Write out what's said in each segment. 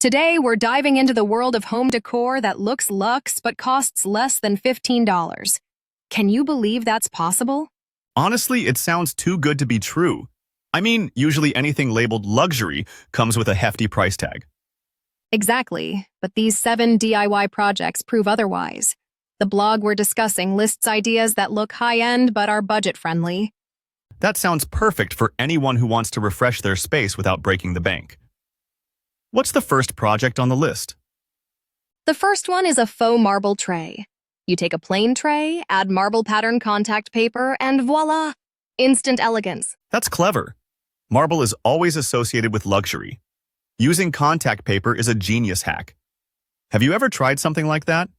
Today, we're diving into the world of home decor that looks luxe but costs less than $15. Can you believe that's possible? Honestly, it sounds too good to be true. I mean, usually anything labeled luxury comes with a hefty price tag. Exactly, but these 7 DIY projects prove otherwise. The blog we're discussing lists ideas that look high-end but are budget-friendly. That sounds perfect for anyone who wants to refresh their space without breaking the bank. What's the first project on the list? The first one is a faux marble tray. You take a plain tray, add marble pattern contact paper, and voila! Instant elegance. That's clever. Marble is always associated with luxury. Using contact paper is a genius hack. Have you ever tried something like that?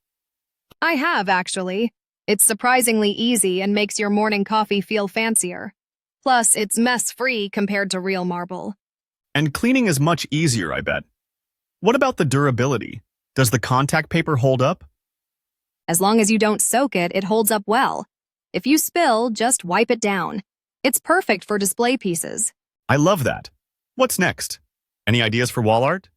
I have, actually. It's surprisingly easy and makes your morning coffee feel fancier. Plus, it's mess-free compared to real marble. And cleaning is much easier, I bet. What about the durability? Does the contact paper hold up? As long as you don't soak it, it holds up well. If you spill, just wipe it down. It's perfect for display pieces. I love that. What's next? Any ideas for wall art?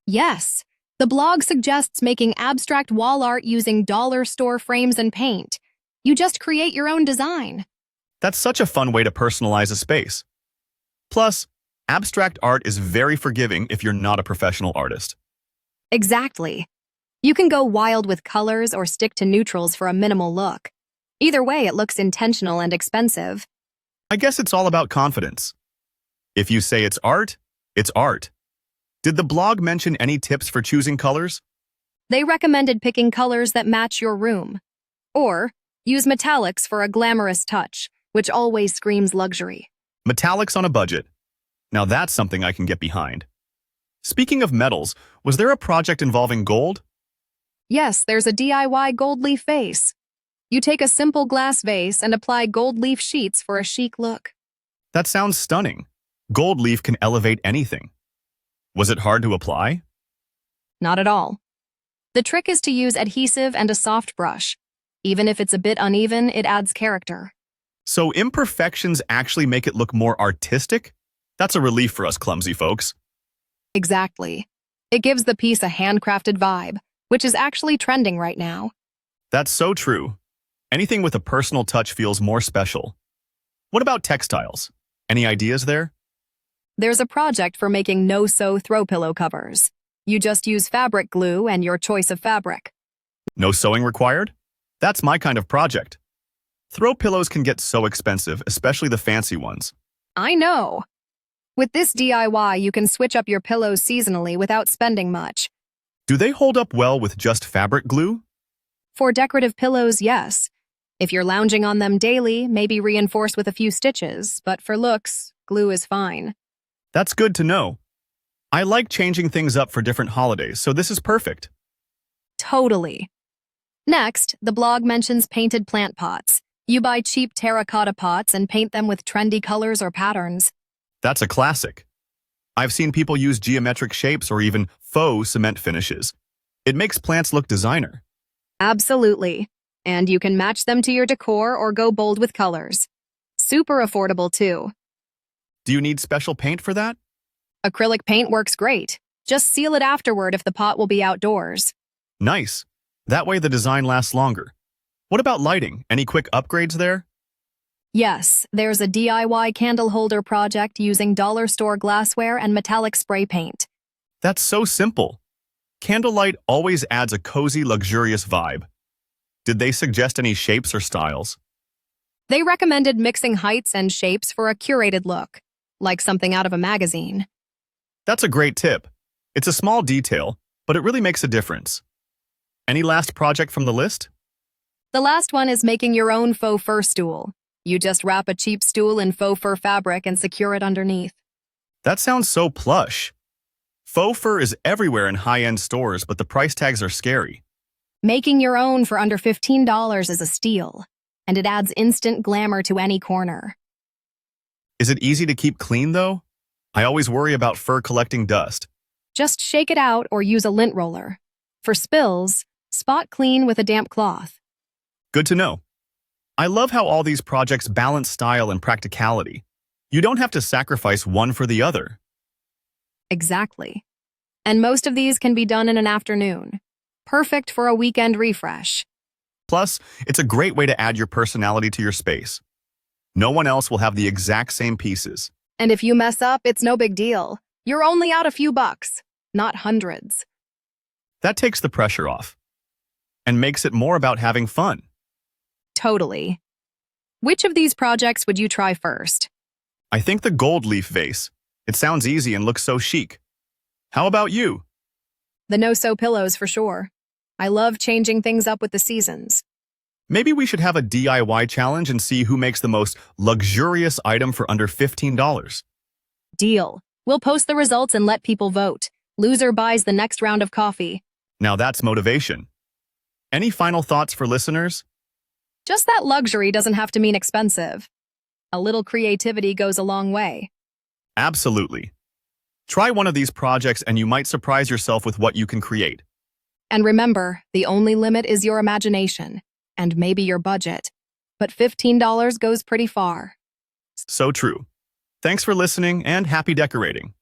Yes, the blog suggests making abstract wall art using dollar store frames and paint. You just create your own design. That's such a fun way to personalize a space. Plus, abstract art is very forgiving if you're not a professional artist. Exactly. You can go wild with colors or stick to neutrals for a minimal look. Either way, it looks intentional and expensive. I guess it's all about confidence. If you say it's art, it's art. Did the blog mention any tips for choosing colors? They recommended picking colors that match your room. Or use metallics for a glamorous touch, which always screams luxury. Metallics on a budget. Now that's something I can get behind. Speaking of metals, was there a project involving gold? Yes, there's a DIY gold leaf vase. You take a simple glass vase and apply gold leaf sheets for a chic look. That sounds stunning. Gold leaf can elevate anything. Was it hard to apply? Not at all. The trick is to use adhesive and a soft brush. Even if it's a bit uneven, it adds character. So imperfections actually make it look more artistic? That's a relief for us clumsy folks. Exactly. It gives the piece a handcrafted vibe, which is actually trending right now. That's so true. Anything with a personal touch feels more special. What about textiles? Any ideas there? There's a project for making no-sew throw pillow covers. You just use fabric glue and your choice of fabric. No sewing required? That's my kind of project. Throw pillows can get so expensive, especially the fancy ones. I know. With this DIY, you can switch up your pillows seasonally without spending much. Do they hold up well with just fabric glue? For decorative pillows, yes. If you're lounging on them daily, maybe reinforce with a few stitches, but for looks, glue is fine. That's good to know. I like changing things up for different holidays, so this is perfect. Totally. Next, the blog mentions painted plant pots. You buy cheap terracotta pots and paint them with trendy colors or patterns. That's a classic. I've seen people use geometric shapes or even faux cement finishes. It makes plants look designer. Absolutely. And you can match them to your decor or go bold with colors. Super affordable, too. Do you need special paint for that? Acrylic paint works great. Just seal it afterward if the pot will be outdoors. Nice. That way the design lasts longer. What about lighting? Any quick upgrades there? Yes, there's a DIY candle holder project using dollar store glassware and metallic spray paint. That's so simple. Candlelight always adds a cozy, luxurious vibe. Did they suggest any shapes or styles? They recommended mixing heights and shapes for a curated look, like something out of a magazine. That's a great tip. It's a small detail, but it really makes a difference. Any last project from the list? The last one is making your own faux fur stool. You just wrap a cheap stool in faux fur fabric and secure it underneath. That sounds so plush. Faux fur is everywhere in high-end stores, but the price tags are scary. Making your own for under $15 is a steal, and it adds instant glamour to any corner. Is it easy to keep clean, though? I always worry about fur collecting dust. Just shake it out or use a lint roller. For spills, spot clean with a damp cloth. Good to know. I love how all these projects balance style and practicality. You don't have to sacrifice one for the other. Exactly. And most of these can be done in an afternoon. Perfect for a weekend refresh. Plus, it's a great way to add your personality to your space. No one else will have the exact same pieces. And if you mess up, it's no big deal. You're only out a few bucks, not hundreds. That takes the pressure off and makes it more about having fun. Totally. Which of these projects would you try first? I think the gold leaf vase. It sounds easy and looks so chic. How about you? The no-sew pillows for sure. I love changing things up with the seasons. Maybe we should have a DIY challenge and see who makes the most luxurious item for under $15. Deal. We'll post the results and let people vote. Loser buys the next round of coffee. Now that's motivation. Any final thoughts for listeners? Just that luxury doesn't have to mean expensive. A little creativity goes a long way. Absolutely. Try one of these projects and you might surprise yourself with what you can create. And remember, the only limit is your imagination, and maybe your budget. But $15 goes pretty far. So true. Thanks for listening and happy decorating.